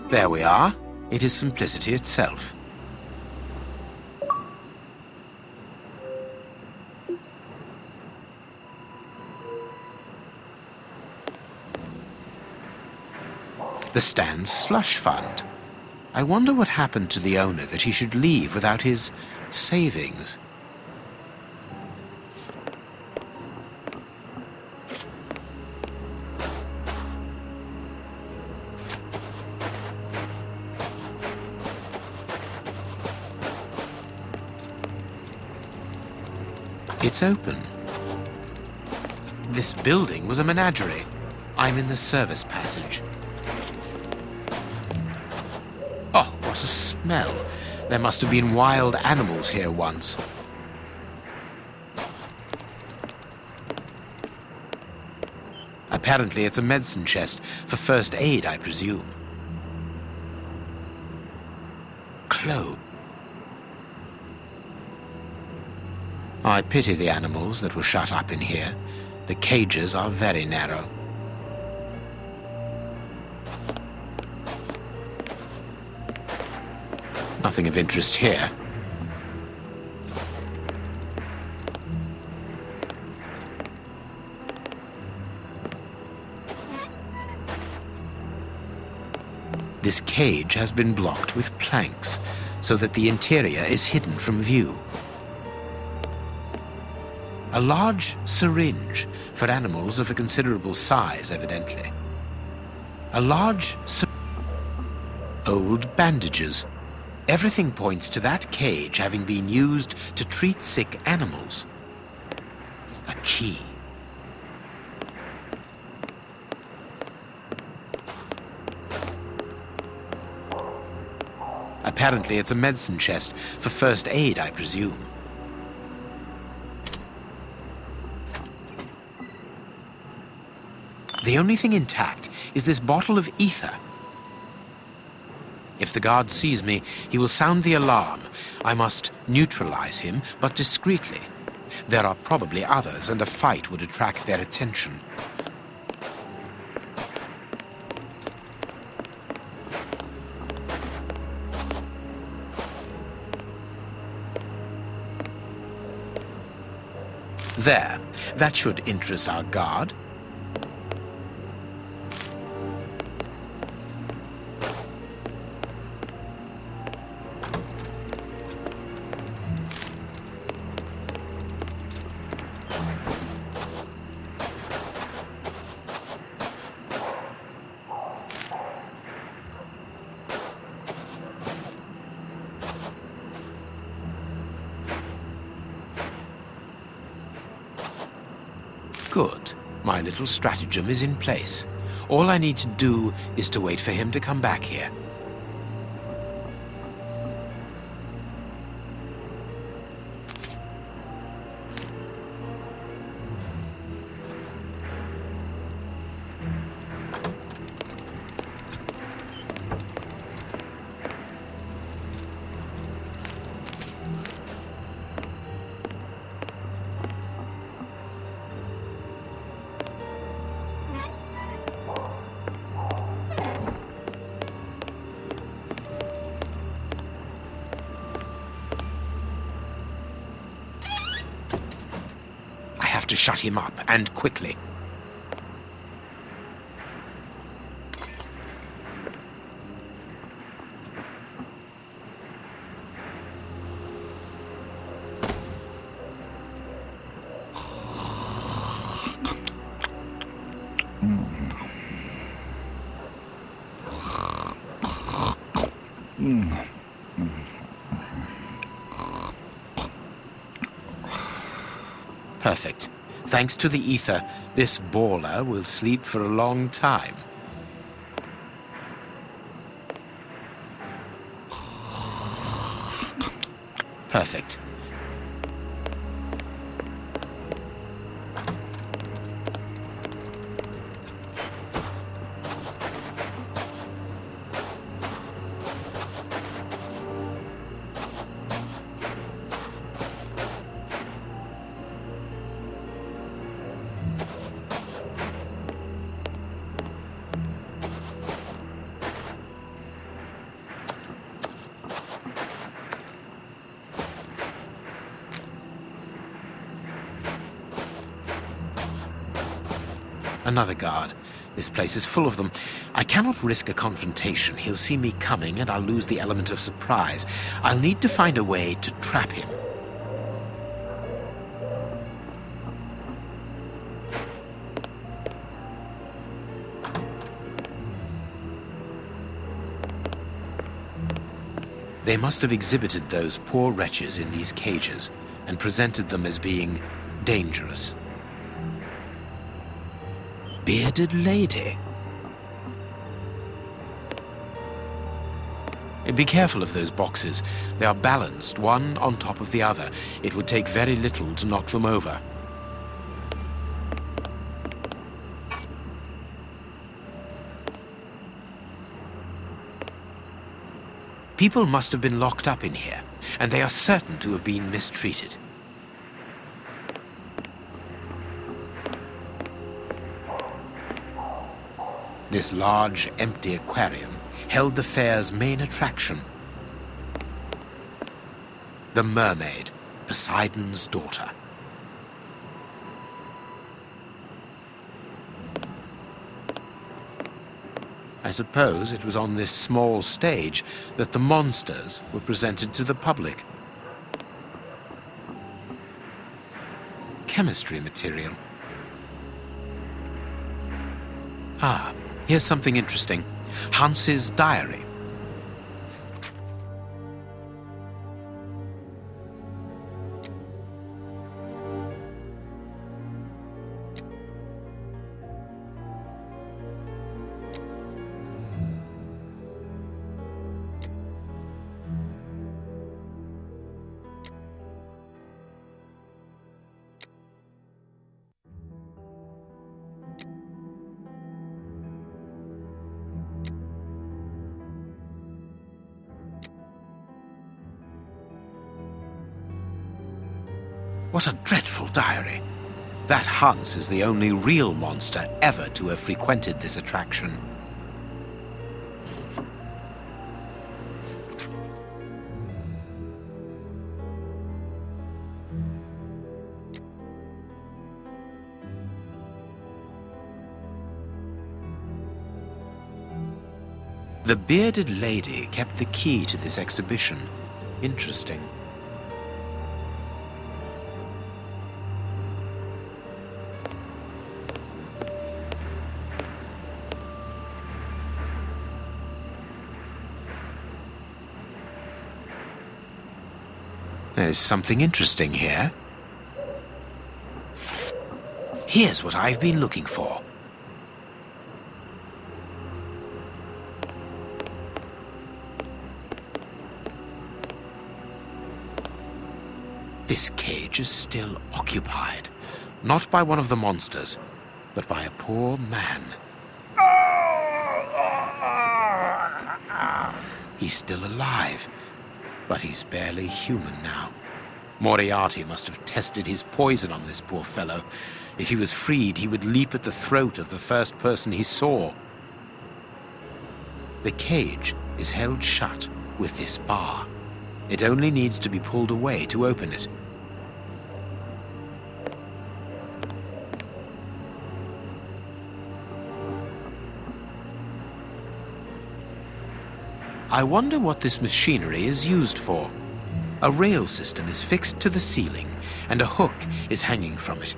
There we are. It is simplicity itself. The stand's slush fund. I wonder what happened to the owner that he should leave without his savings. It's open. This building was a menagerie. I'm in the service passage. Oh, what a smell. There must have been wild animals here once. Apparently it's a medicine chest for first aid, I presume. Clothes. I pity the animals that were shut up in here. The cages are very narrow. Nothing of interest here. This cage has been blocked with planks so that the interior is hidden from view. A large syringe for animals of a considerable size, evidently. Old bandages. Everything points to that cage having been used to treat sick animals. A key. Apparently it's a medicine chest for first aid, I presume. The only thing intact is this bottle of ether. If the guard sees me, he will sound the alarm. I must neutralize him, but discreetly. There are probably others, and a fight would attract their attention. There. That should interest our guard. Good. My little stratagem is in place. All I need to do is to wait for him to come back here. To shut him up, and quickly. Perfect. Thanks to the ether, this baller will sleep for a long time. Perfect. Another guard. This place is full of them. I cannot risk a confrontation. He'll see me coming and I'll lose the element of surprise. I'll need to find a way to trap him. They must have exhibited those poor wretches in these cages and presented them as being dangerous. Bearded lady. Be careful of those boxes. They are balanced, one on top of the other. It would take very little to knock them over. People must have been locked up in here, and they are certain to have been mistreated. This large, empty aquarium held the fair's main attraction. The mermaid, Poseidon's daughter. I suppose it was on this small stage that the monsters were presented to the public. Chemistry material. Ah, here's something interesting. Hans's diary. What a dreadful diary. That Hans is the only real monster ever to have frequented this attraction. The bearded lady kept the key to this exhibition. Interesting. There's something interesting here. Here's what I've been looking for. This cage is still occupied, not by one of the monsters, but by a poor man. He's still alive, but he's barely human now. Moriarty must have tested his poison on this poor fellow. If he was freed, he would leap at the throat of the first person he saw. The cage is held shut with this bar. It only needs to be pulled away to open it. I wonder what this machinery is used for. A rail system is fixed to the ceiling, and a hook is hanging from it.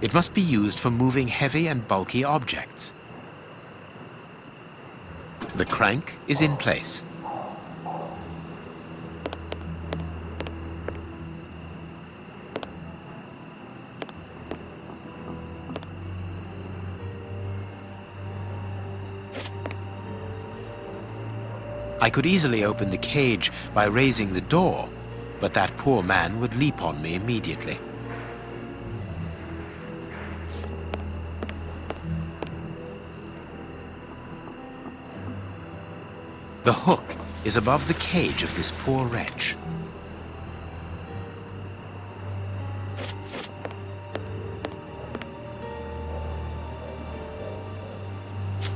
It must be used for moving heavy and bulky objects. The crank is in place. I could easily open the cage by raising the door, but that poor man would leap on me immediately. The hook is above the cage of this poor wretch.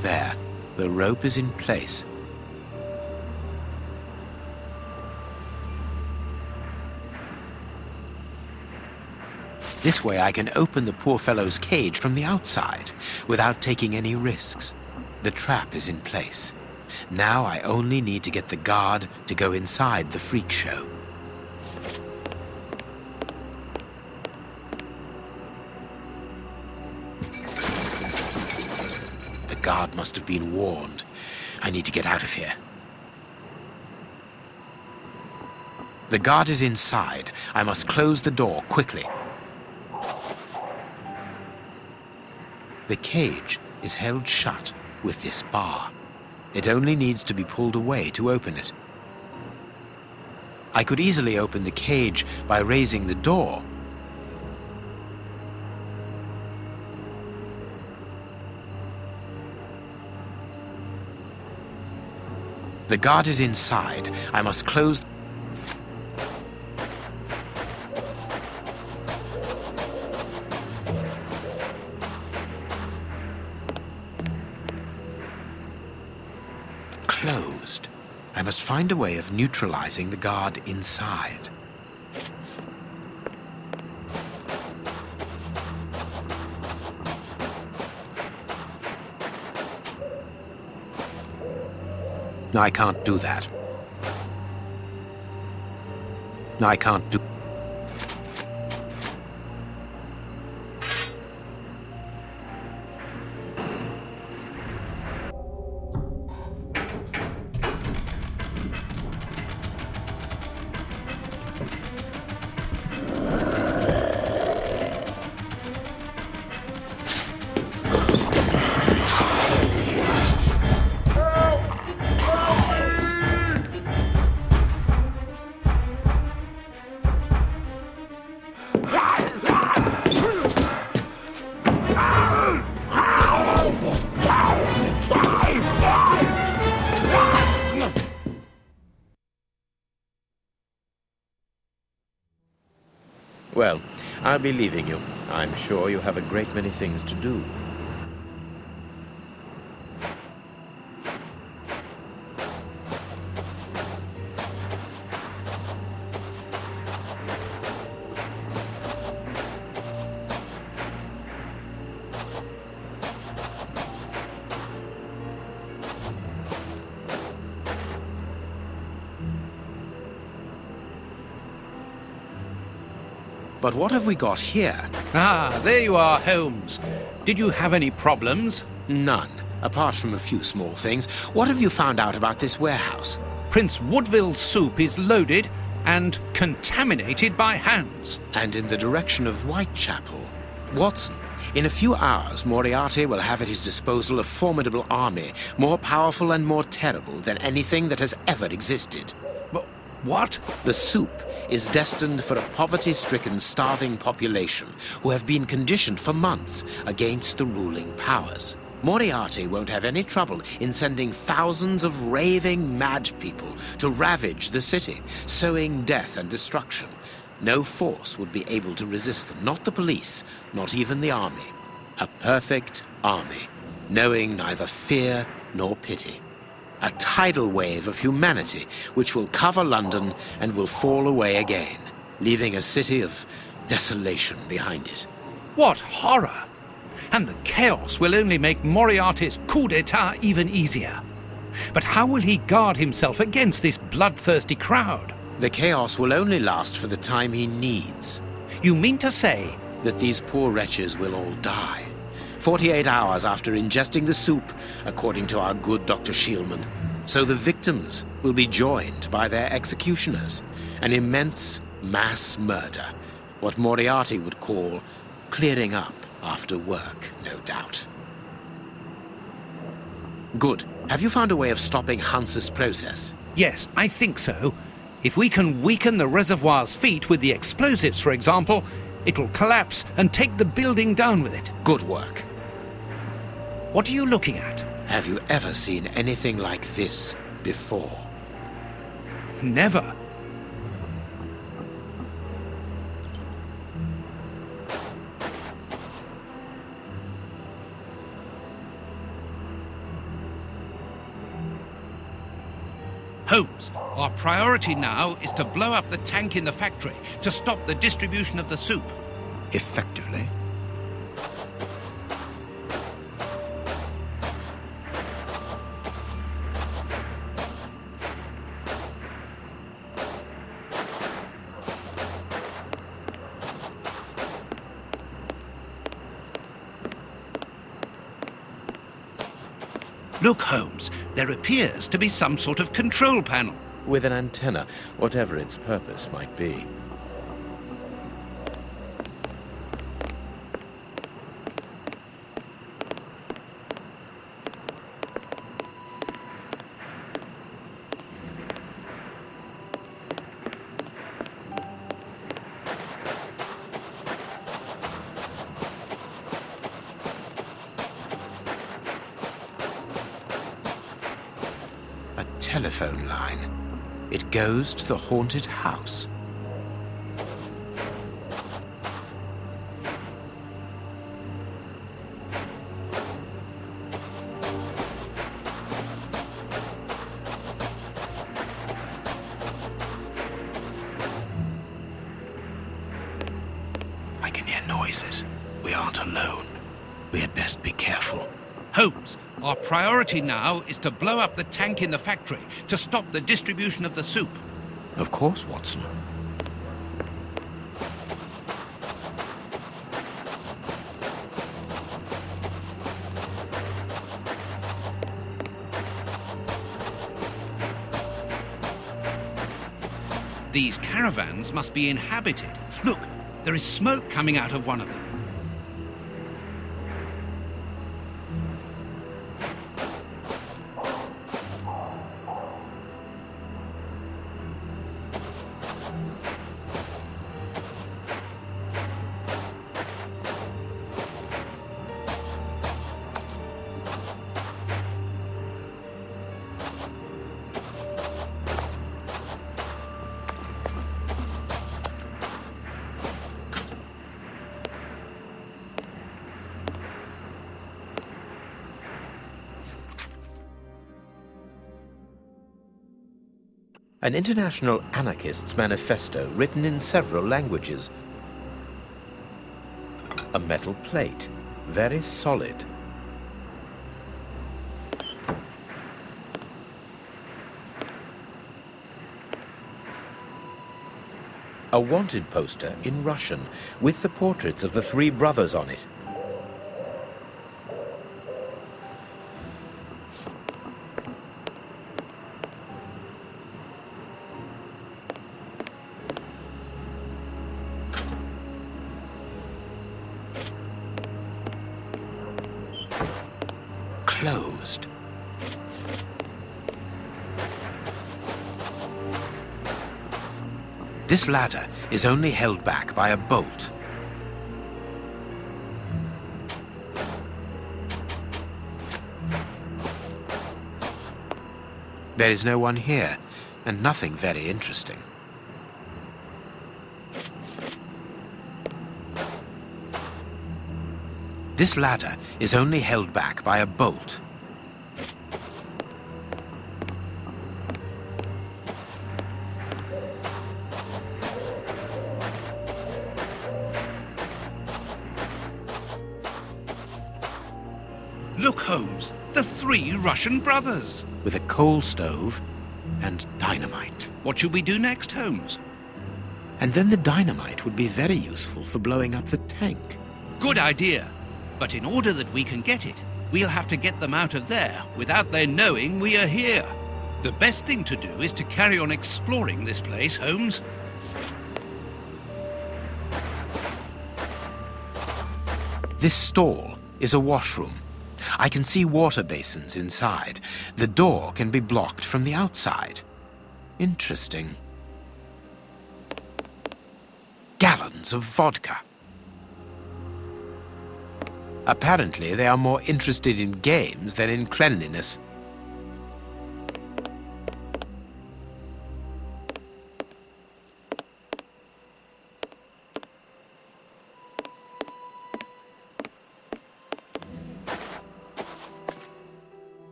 There, the rope is in place. This way I can open the poor fellow's cage from the outside, without taking any risks. The trap is in place. Now I only need to get the guard to go inside the freak show. The guard must have been warned. I need to get out of here. The guard is inside. I must close the door quickly. The cage is held shut with this bar. It only needs to be pulled away to open it. I could easily open the cage by raising the door. The guard is inside. I must close... Closed. I must find a way of neutralizing the guard inside. No, I can't do that. No, I can't do... Well, I'll be leaving you. I'm sure you have a great many things to do. But what have we got here? Ah, there you are, Holmes. Did you have any problems? None, apart from a few small things. What have you found out about this warehouse? Prince Woodville's soup is loaded and contaminated by hands. And in the direction of Whitechapel. Watson, in a few hours, Moriarty will have at his disposal a formidable army, more powerful and more terrible than anything that has ever existed. What? The soup is destined for a poverty-stricken, starving population who have been conditioned for months against the ruling powers. Moriarty won't have any trouble in sending thousands of raving mad people to ravage the city, sowing death and destruction. No force would be able to resist them, not the police, not even the army. A perfect army, knowing neither fear nor pity. A tidal wave of humanity which will cover London and will fall away again, leaving a city of desolation behind it. What horror! And the chaos will only make Moriarty's coup d'etat even easier. But how will he guard himself against this bloodthirsty crowd? The chaos will only last for the time he needs. You mean to say that these poor wretches will all die? 48 hours after ingesting the soup, according to our good Dr. Shielman. So the victims will be joined by their executioners. An immense mass murder. What Moriarty would call clearing up after work, no doubt. Good. Have you found a way of stopping Hans's process? Yes, I think so. If we can weaken the reservoir's feet with the explosives, for example, it'll collapse and take the building down with it. Good work. What are you looking at? Have you ever seen anything like this before? Never. Holmes, our priority now is to blow up the tank in the factory to stop the distribution of the soup. effectively. Look, Holmes, there appears to be some sort of control panel. With an antenna, whatever its purpose might be. A telephone line. It goes to the haunted house. I can hear noises. We aren't alone. We had best be careful. Holmes, our priority now is to blow up the tank in the factory to stop the distribution of the soup. Of course, Watson. These caravans must be inhabited. Look, there is smoke coming out of one of them. An international anarchist's manifesto written in several languages. A metal plate, very solid. A wanted poster in Russian with the portraits of the three brothers on it. Closed. This ladder is only held back by a bolt. There is no one here, and nothing very interesting. This ladder is only held back by a bolt. Look, Holmes, the three Russian brothers. With a coal stove and dynamite. What should we do next, Holmes? And then the dynamite would be very useful for blowing up the tank. Good idea. But in order that we can get it, we'll have to get them out of there without their knowing we are here. The best thing to do is to carry on exploring this place, Holmes. This stall is a washroom. I can see water basins inside. The door can be blocked from the outside. Interesting. Gallons of vodka. Apparently, they are more interested in games than in cleanliness.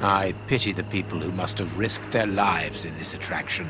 I pity the people who must have risked their lives in this attraction.